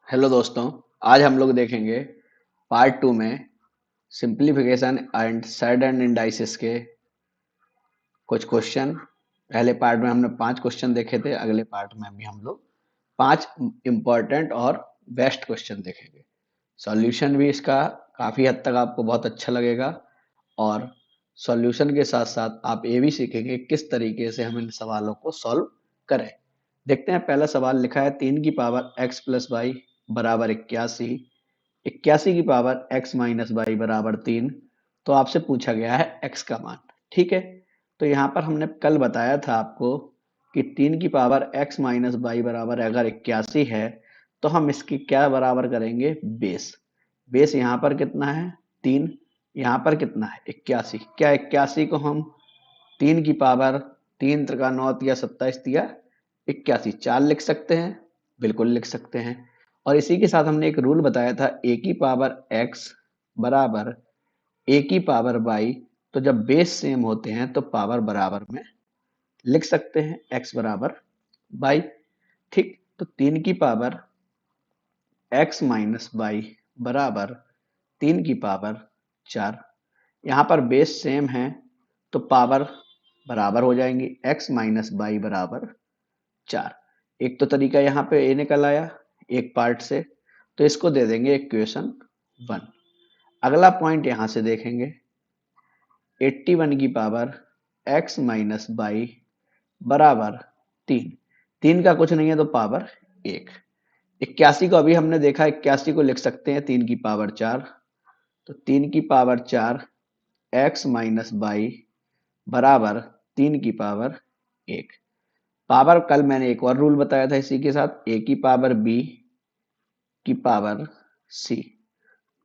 Hello दोस्तों। आज हम लोग देखेंगे पार्ट टू में simplification and side and indices के कुछ क्वेश्चन। पहले पार्ट में हमने 5 क्वेश्चन देखे थे, अगले पार्ट में भी हम लोग 5 इम्पोर्टेंट और बेस्ट क्वेश्चन देखेंगे। सॉल्यूशन भी इसका काफ़ी हद तक आपको बहुत अच्छा लगेगा और सॉल्यूशन के साथ साथ आप ये भी सीखेंगे किस तरीके से हम इन सवालों को सॉल्व करें। देखते हैं, पहला सवाल लिखा है 3 की पावर x + y बराबर 81, 81 की पावर x माइनस वाई बराबर 3। तो आपसे पूछा गया है x का मान। ठीक है, तो यहाँ पर हमने कल बताया था आपको कि 3 की पावर x माइनस वाई बराबर अगर 81 है तो हम इसकी क्या बराबर करेंगे, बेस। बेस यहाँ पर कितना है, 3। यहाँ पर कितना है, 81। क्या 81 को हम 3 की पावर 3 × 9 = 27 = 81 लिख सकते हैं? बिल्कुल लिख सकते हैं। और इसी के साथ हमने एक रूल बताया था, a की पावर x बराबर a की पावर y। तो जब बेस सेम होते हैं तो पावर बराबर में लिख सकते हैं, x बराबर y। ठीक, तो 3 की पावर x माइनस वाई बराबर 3 की पावर 4। यहाँ पर बेस सेम है तो पावर बराबर हो जाएंगी, x माइनस वाई बराबर 4। एक तो तरीका यहाँ पे ए निकल आया एक पार्ट से, तो इसको दे देंगे इक्वेशन 1। अगला पॉइंट यहाँ से देखेंगे, 81 की पावर x माइनस वाई बराबर 3। 3 का कुछ नहीं है तो पावर 1। 81 को अभी हमने देखा, 81 को लिख सकते हैं 3 की पावर 4। तो 3 की पावर 4 x माइनस वाई बराबर 3 की पावर 1। पावर कल मैंने एक और रूल बताया था इसी के साथ, a की पावर b की पावर c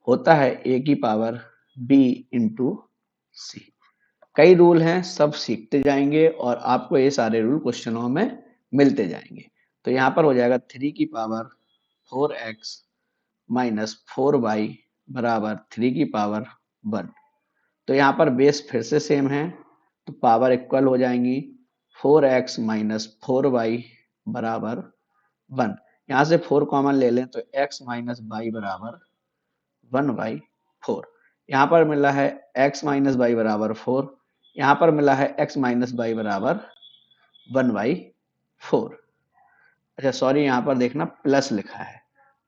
होता है a की पावर b इंटू सी। कई रूल हैं, सब सीखते जाएंगे और आपको ये सारे रूल क्वेश्चनों में मिलते जाएंगे। तो यहाँ पर हो जाएगा 3 की पावर 4x माइनस 4y बराबर 3 की पावर 1। तो यहाँ पर बेस फिर से सेम है तो पावर इक्वल हो जाएंगी, 4x माइनस 4y बराबर 1। यहाँ से 4 कॉमन ले लें तो x माइनस वाई बराबर 1/4। यहाँ पर मिला है x माइनस वाई बराबर 4, यहाँ पर मिला है x माइनस वाई बराबर 1/4। अच्छा सॉरी, यहाँ पर देखना प्लस लिखा है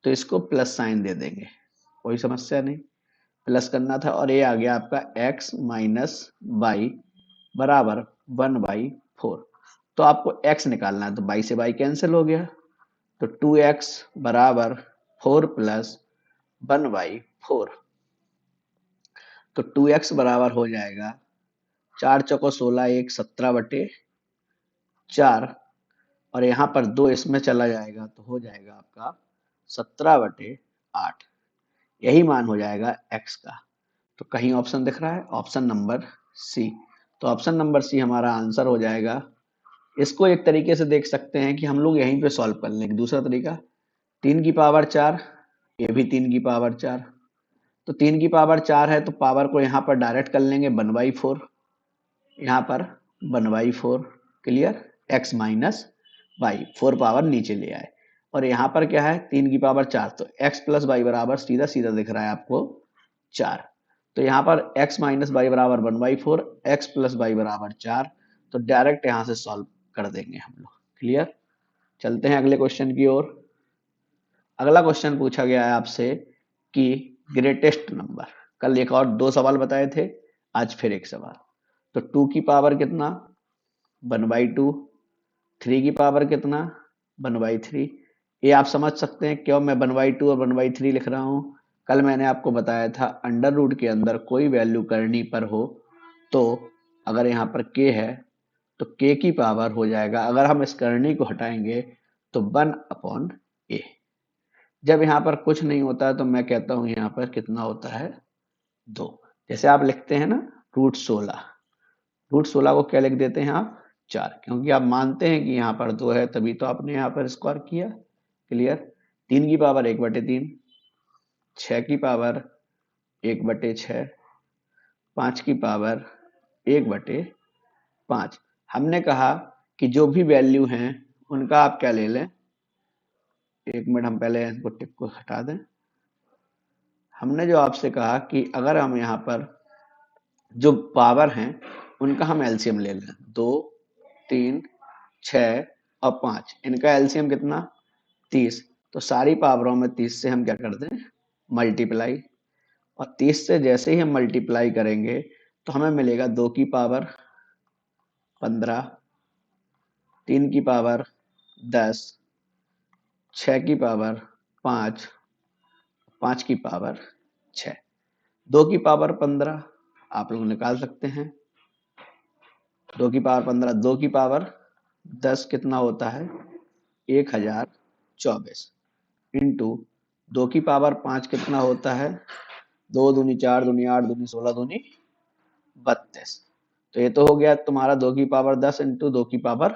तो इसको प्लस साइन दे देंगे, कोई समस्या नहीं। प्लस करना था और ये आ गया आपका x माइनस वाई बराबर 1/4। तो आपको x निकालना है तो y से y कैंसिल हो गया, तो 2x बराबर 4 प्लस 1/4। तो 2x बराबर हो जाएगा 4 × 4 = 16, 1 17/4। और यहाँ पर 2 इसमें चला जाएगा तो हो जाएगा आपका 17/8। यही मान हो जाएगा x का। तो कहीं ऑप्शन दिख रहा है, ऑप्शन नंबर सी। तो ऑप्शन नंबर सी हमारा आंसर हो जाएगा। इसको एक तरीके से देख सकते हैं कि हम लोग यहीं पे सॉल्व कर लेंगे। दूसरा तरीका, 3 की पावर 4, ये भी 3 की पावर 4। तो 3 की पावर 4 है तो पावर को यहाँ पर डायरेक्ट कर लेंगे 1/4, यहाँ पर 1/4। Clear, x minus y, 4 power नीचे ले आए। और यहाँ पर क्या है, 3 की पावर 4, तो x प्लस वाई बराबर सीधा सीधा दिख रहा है आपको 4। तो यहाँ पर x माइनस वाई बराबर 1/4, x प्लस वाई बराबर 4। तो डायरेक्ट यहाँ से सॉल्व कर देंगे हम लोग। क्लियर, चलते हैं अगले क्वेश्चन की ओर। अगला क्वेश्चन पूछा गया है आपसे कि ग्रेटेस्ट नंबर। कल एक और 2 सवाल बताए थे, आज फिर एक सवाल। तो 2 की पावर कितना, 1/2। 3 की पावर कितना, 1/3। ये आप समझ सकते हैं क्यों मैं 1/2 और 1/3 लिख रहा हूँ। कल मैंने आपको बताया था अंडर रूट के अंदर कोई वैल्यू करनी पर हो तो अगर यहाँ पर k है तो k की पावर हो जाएगा, अगर हम इस करनी को हटाएंगे तो 1/a। जब यहाँ पर कुछ नहीं होता है तो मैं कहता हूँ यहाँ पर कितना होता है, 2। जैसे आप लिखते हैं ना √16, √16 को क्या लिख देते हैं आप, 4, क्योंकि आप मानते हैं कि यहाँ पर 2 है तभी तो आपने यहाँ पर स्क्वायर किया। क्लियर, 3 की पावर 1/3, 6 की पावर 1/6, 5 की पावर 1/5। हमने कहा कि जो भी वैल्यू हैं उनका आप क्या ले लें, एक मिनट, हम पहले इसको टिक को हटा दें। हमने जो आपसे कहा कि अगर हम यहाँ पर जो पावर हैं उनका हम एलसीएम ले लें, 2, 3, 6 और 5, इनका एलसीएम कितना, 30। तो सारी पावरों में 30 से हम क्या कर दें, मल्टीप्लाई। और 30 से जैसे ही हम मल्टीप्लाई करेंगे तो हमें मिलेगा 2 की पावर 15, 3 की पावर 10, 6 की पावर 5, 5 की पावर 6, 2 की पावर 15 आप लोग निकाल सकते हैं। 2 की पावर 15, 2 की पावर 10 कितना होता है, 1024 इंटू 2 की पावर 5 कितना होता है, 2 दूनी 4 दूनी 8 दूनी 16 दूनी 32। तो ये तो हो गया तुम्हारा 2 की पावर 10 इंटू 2 की पावर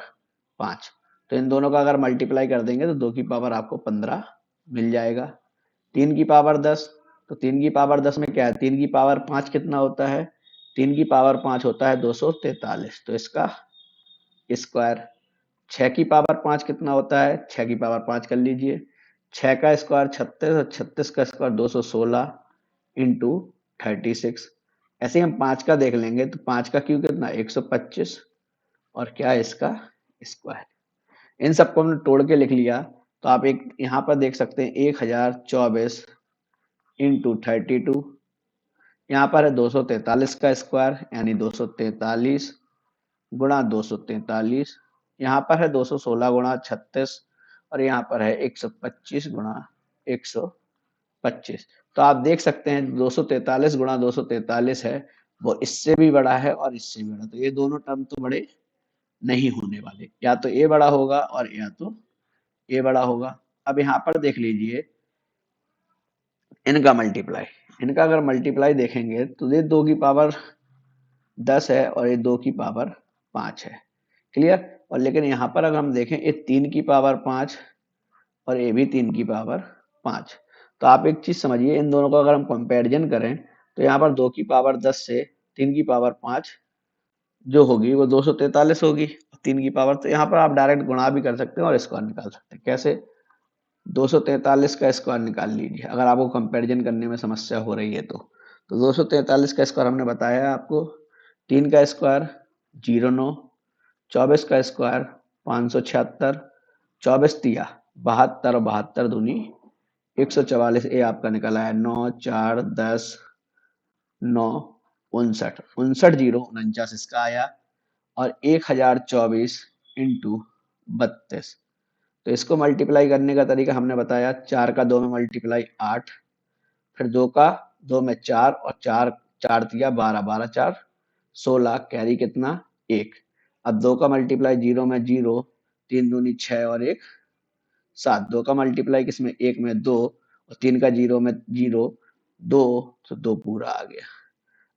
5। तो इन दोनों का अगर मल्टीप्लाई कर देंगे तो 2 की पावर आपको 15 मिल जाएगा। 3 की पावर 10, तो 3 की पावर 10 में क्या है, 3 की पावर 5 कितना होता है, 3 की पावर 5 होता है 243, तो इसका स्क्वायर। 6 की पावर 5 कितना होता है, 6 की पावर 5 कर लीजिए, 6 का स्क्वायर 36 और 36 का स्क्वायर 216 इंटू 36। ऐसे ही हम 5 का देख लेंगे तो 5 का क्यू कितना 125 और क्या है इसका स्क्वायर। इन सबको हमने तोड़ के लिख लिया तो आप एक यहाँ पर देख सकते हैं 1024 इंटू 32, यहाँ पर है 243 का स्क्वायर यानी 243 गुणा 243, यहाँ पर है 216 गुणा 36 और यहाँ पर है 125 गुणा 125। तो आप देख सकते हैं 243 गुणा 243 है वो इससे भी बड़ा है और इससे भी बड़ा, तो ये दोनों टर्म तो बड़े नहीं होने वाले, या तो ए बड़ा होगा और या तो ए बड़ा होगा। अब यहाँ पर देख लीजिए इनका मल्टीप्लाई, इनका अगर मल्टीप्लाई देखेंगे तो ये 2 की पावर 10 है और ये 2 की पावर 5 है, क्लियर। और लेकिन यहाँ पर अगर हम देखें ये 3 की पावर 5 और ये भी 3 की पावर 5। तो आप एक चीज समझिए, इन दोनों का अगर हम कंपैरिजन करें तो यहाँ पर 2 की पावर 10 से 3 की पावर 5 जो होगी वो 243 होगी, 3 की पावर, तो यहाँ पर आप डायरेक्ट गुणा भी कर सकते हैं और स्क्वायर निकाल सकते हैं। कैसे, 243 का स्क्वायर निकाल लीजिए अगर आपको कंपैरिजन करने में समस्या हो रही है तो 243 का स्क्वायर हमने बताया आपको, 3 का स्क्वायर 09, 24 का स्क्वायर 576, 24 तिया 72 और 72 दूनी 144, ये आपका निकला है 9 4 10 9 59, 59 जीरो 49 इसका आया। और 1024 इंटू 32, तो इसको मल्टीप्लाई करने का तरीका हमने बताया, 4 का 2 में मल्टीप्लाई 8, फिर 2 का 2 में 4 और 4 4 तिया 12, 12 4 16, कैरी कितना 1। अब 2 का मल्टीप्लाई 0 में 0, 3 दूनी 6 और 1 7, 2 का मल्टीप्लाई किसमें 1 में 2 और 3 का 0 में 0 2, तो 2 पूरा आ गया।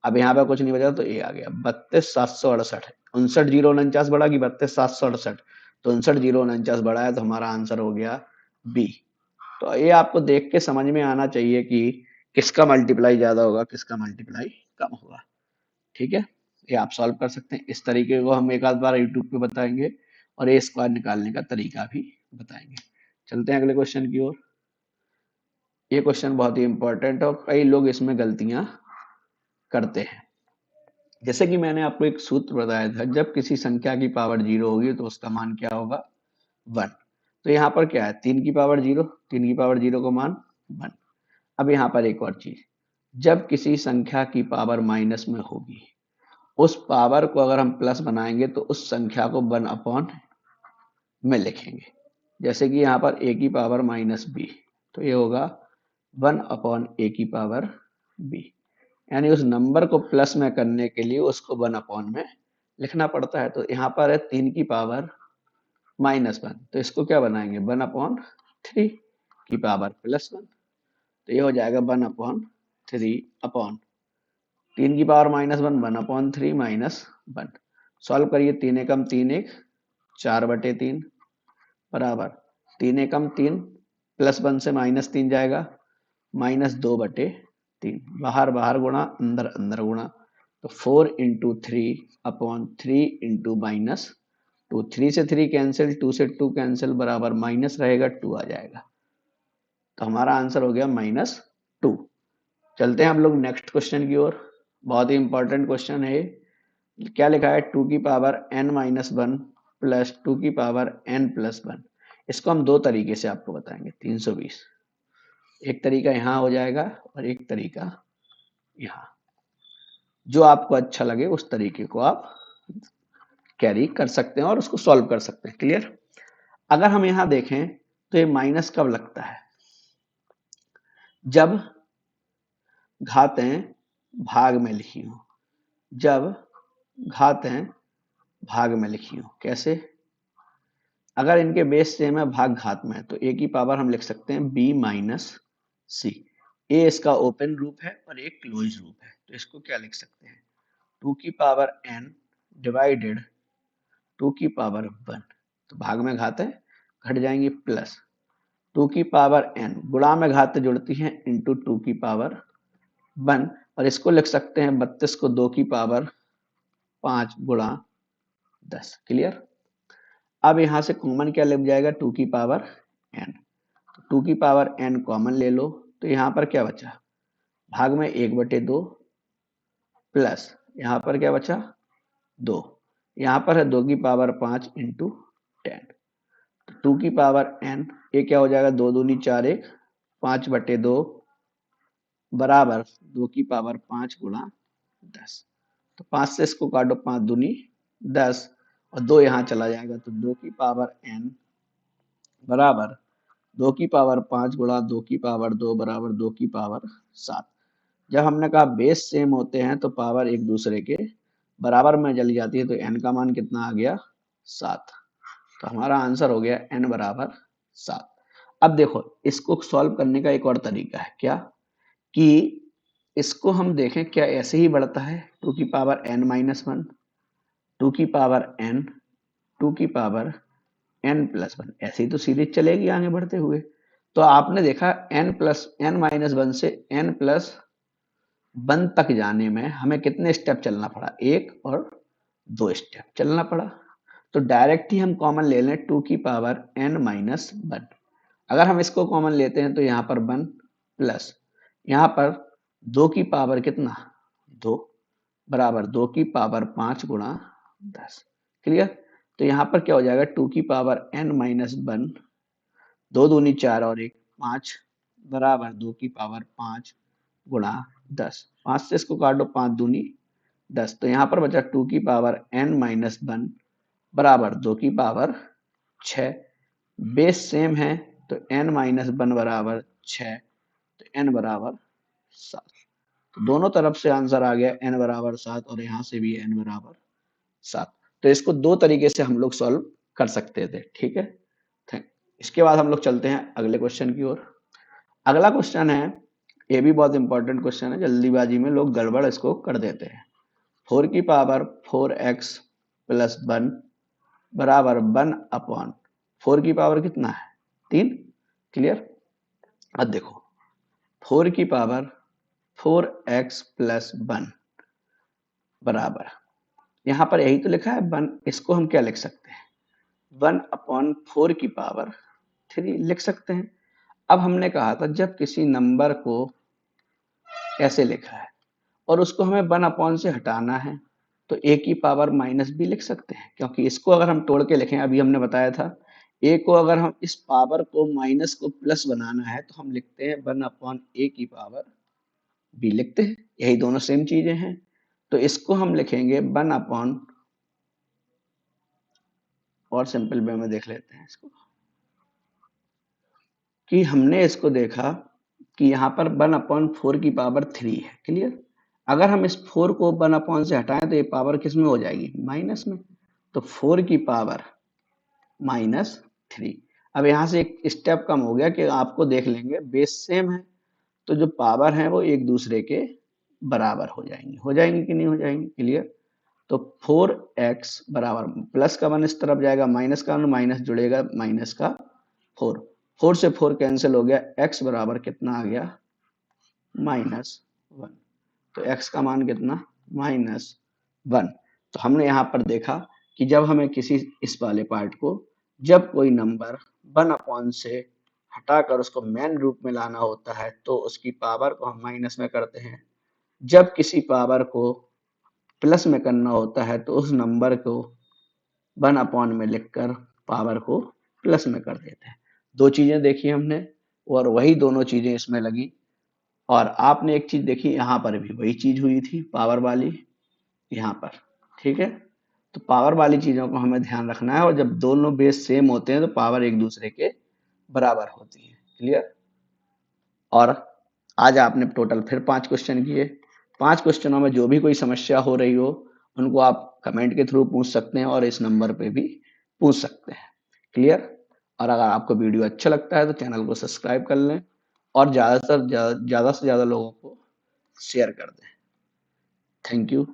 अब यहाँ पे कुछ नहीं बचा तो ये आ गया 32,768, 59 जीरो 49 बढ़ा कि 32,768, तो 59 जीरो 49 बढ़ा है तो हमारा आंसर हो गया बी। तो ये आपको देख के समझ में आना चाहिए कि किसका मल्टीप्लाई ज्यादा होगा किसका मल्टीप्लाई कम होगा, ठीक है। ये आप सॉल्व कर सकते हैं, इस तरीके को हम एक आध बार यूट्यूब पे बताएंगे और ये स्क्वायर निकालने का तरीका भी बताएंगे। चलते हैं अगले क्वेश्चन की ओर। ये क्वेश्चन बहुत ही इंपॉर्टेंट है और कई लोग इसमें गलतियां करते हैं। जैसे कि मैंने आपको एक सूत्र बताया था, जब किसी संख्या की पावर 0 होगी तो उसका मान क्या होगा 1। तो यहाँ पर क्या है 3 की पावर 0, 3 की पावर 0 का मान 1। अब यहाँ पर एक और चीज, जब किसी संख्या की पावर माइनस में होगी उस पावर को अगर हम प्लस बनाएंगे तो उस संख्या को 1 अपॉन में लिखेंगे। जैसे कि यहाँ पर a की पावर माइनस बी, तो ये होगा 1 अपॉन a की पावर b, यानी उस नंबर को प्लस में करने के लिए उसको 1 अपॉन में लिखना पड़ता है। तो यहाँ पर है 3 की पावर -1, तो इसको क्या बनाएंगे 1 अपॉन 3 की पावर +1, तो ये हो जाएगा 1 अपॉन 3 अपॉन 3 की पावर -1 1 अपॉन 3 -1। सॉल्व करिए, 3 एकम 3 1 4/3 बराबर 3 एकम 3 +1 से -3 जाएगा -2/3, बाहर बाहर गुणा अंदर अंदर गुणा, तो 4 इंटू 3 अपॉन 3 इंटू -2, 3 से 3 कैंसिल, 2 से 2 कैंसिल बराबर माइनस रहेगा 2 आ जाएगा। तो हमारा आंसर हो गया -2। चलते हैं हम लोग नेक्स्ट क्वेश्चन की ओर। बहुत ही इंपॉर्टेंट क्वेश्चन है ये। क्या लिखा है, 2 की पावर n-1 प्लस 2 की पावर n+1। इसको हम दो तरीके से आपको बताएंगे। 320, एक तरीका यहाँ हो जाएगा और एक तरीका यहाँ। जो आपको अच्छा लगे उस तरीके को आप कैरी कर सकते हैं और उसको सॉल्व कर सकते हैं। क्लियर। अगर हम यहाँ देखें तो ये माइनस कब लगता है, जब घातें भाग में लिखी हो। जब घातें भाग में लिखी हो। कैसे, अगर इनके बेस सेम है, भाग घात में है, तो a की पावर हम लिख सकते हैं b-c। a इसका ओपन रूप है और एक क्लोज रूप है, तो इसको क्या लिख सकते हैं, 2 की पावर n डिवाइडेड 2 की पावर 1। तो भाग में घातें घट जाएंगी, प्लस 2 की पावर n गुणा में घातें जुड़ती हैं इंटू 2 की पावर 1, और इसको लिख सकते हैं 32 को 2 की पावर 5 गुणा 10। क्लियर। अब यहां से कॉमन क्या लग जाएगा, 2 की पावर n। 2 की पावर n कॉमन ले लो, तो यहाँ पर क्या बचा, भाग में 1/2 प्लस यहाँ पर क्या बचा 2। यहाँ पर है 2 की पावर 5 इंटू 10। 2 की पावर n, ये क्या हो जाएगा, 2 दूनी 4, 1 5/2 बराबर 2 की पावर 5 गुणा 10। तो 5 से इसको काटो, 5 दूनी 10 और 2 यहाँ चला जाएगा, तो 2 की पावर n बराबर 2 की पावर 5 गुणा 2 की पावर 2 बराबर 2 की पावर 7। जब हमने कहा बेस सेम होते हैं तो पावर एक दूसरे के बराबर में चली जाती है, तो n का मान कितना आ गया, 7। तो हमारा आंसर हो गया n बराबर 7। अब देखो, इसको सॉल्व करने का एक और तरीका है, क्या कि इसको हम देखें क्या ऐसे ही बढ़ता है, 2 की पावर n-1, 2 की पावर n, 2 की पावर n+1, ऐसे ही तो सीरीज चलेगी आगे बढ़ते हुए। तो आपने देखा n+n-1 से n+1 तक जाने में हमें कितने स्टेप चलना पड़ा, 1 और 2 स्टेप चलना पड़ा। तो डायरेक्ट ही हम कॉमन ले लें 2 की पावर n-1। अगर हम इसको कॉमन लेते हैं तो यहाँ पर 1 प्लस यहाँ पर 2 की पावर कितना 2 बराबर 2 की पावर 5 गुणा 10। क्लियर। तो यहाँ पर क्या हो जाएगा, 2 की पावर n-1, 2 दूनी 4 और 1 5 बराबर 2 की पावर 5 गुणा 10। 5 से इसको काटो, 5 दूनी 10। तो यहाँ पर बचा 2 की पावर n-1 बराबर 2 की पावर 6। बेस सेम है तो n-1 बराबर 6, तो n बराबर 7। तो दोनों तरफ से आंसर आ गया n बराबर 7 और यहाँ से भी n बराबर 7। तो इसको दो तरीके से हम लोग सॉल्व कर सकते थे। ठीक है, इसके बाद हम लोग चलते हैं अगले क्वेश्चन की ओर। अगला क्वेश्चन है, ये भी बहुत इंपॉर्टेंट क्वेश्चन है, जल्दीबाजी में लोग गड़बड़ इसको कर देते हैं। 4 की पावर 4x प्लस 1 बराबर 1/4 की पावर कितना है, 3। क्लियर। अब देखो 4 की पावर 4x प्लस 1 बराबर, यहाँ पर यही तो लिखा है 1, इसको हम क्या लिख सकते हैं, 1/4 की पावर 3 लिख सकते हैं। अब हमने कहा था जब किसी नंबर को ऐसे लिखा है और उसको हमें 1 से हटाना है तो a की पावर माइनस भी लिख सकते हैं, क्योंकि इसको अगर हम तोड़ के लिखें, अभी हमने बताया था a को अगर हम इस पावर को माइनस को प्लस बनाना है तो हम लिखते हैं 1/a की पावर b लिखते हैं, यही दोनों सेम चीजें हैं। तो इसको हम लिखेंगे 1 और सिंपल वे में देख लेते हैं इसको, कि हमने इसको देखा कि यहाँ पर 1/4 की पावर 3 है। क्लियर। अगर हम इस 4 को 1 से हटाएं तो ये पावर किस में हो जाएगी, माइनस में। तो 4 की पावर -3। अब यहाँ से एक स्टेप कम हो गया कि आपको देख लेंगे बेस सेम है तो जो पावर है वो एक दूसरे के बराबर हो जाएंगी कि नहीं हो जाएंगी। क्लियर। तो 4x बराबर प्लस का 1 इस तरफ जाएगा, माइनस का 1 माइनस जुड़ेगा, माइनस का 4, 4 से 4 कैंसिल हो गया, x बराबर कितना आ गया, -1। तो x का मान कितना, -1। तो हमने यहाँ पर देखा कि जब हमें किसी इस वाले पार्ट को, जब कोई नंबर 1 से हटाकर उसको मेन रूप में लाना होता है तो उसकी पावर को हम माइनस में करते हैं। जब किसी पावर को प्लस में करना होता है तो उस नंबर को 1 में लिखकर पावर को प्लस में कर देते हैं। दो चीजें देखी हमने और वही दोनों चीजें इसमें लगी। और आपने एक चीज देखी, यहाँ पर भी वही चीज हुई थी पावर वाली, यहाँ पर। ठीक है, तो पावर वाली चीजों को हमें ध्यान रखना है और जब दोनों बेस सेम होते हैं तो पावर एक दूसरे के बराबर होती है। क्लियर। और आज आपने टोटल फिर 5 क्वेश्चन किए। 5 क्वेश्चनों में जो भी कोई समस्या हो रही हो उनको आप कमेंट के थ्रू पूछ सकते हैं और इस नंबर पे भी पूछ सकते हैं। क्लियर। और अगर आपको वीडियो अच्छा लगता है तो चैनल को सब्सक्राइब कर लें और ज़्यादा से ज़्यादा लोगों को शेयर कर दें। Thank you.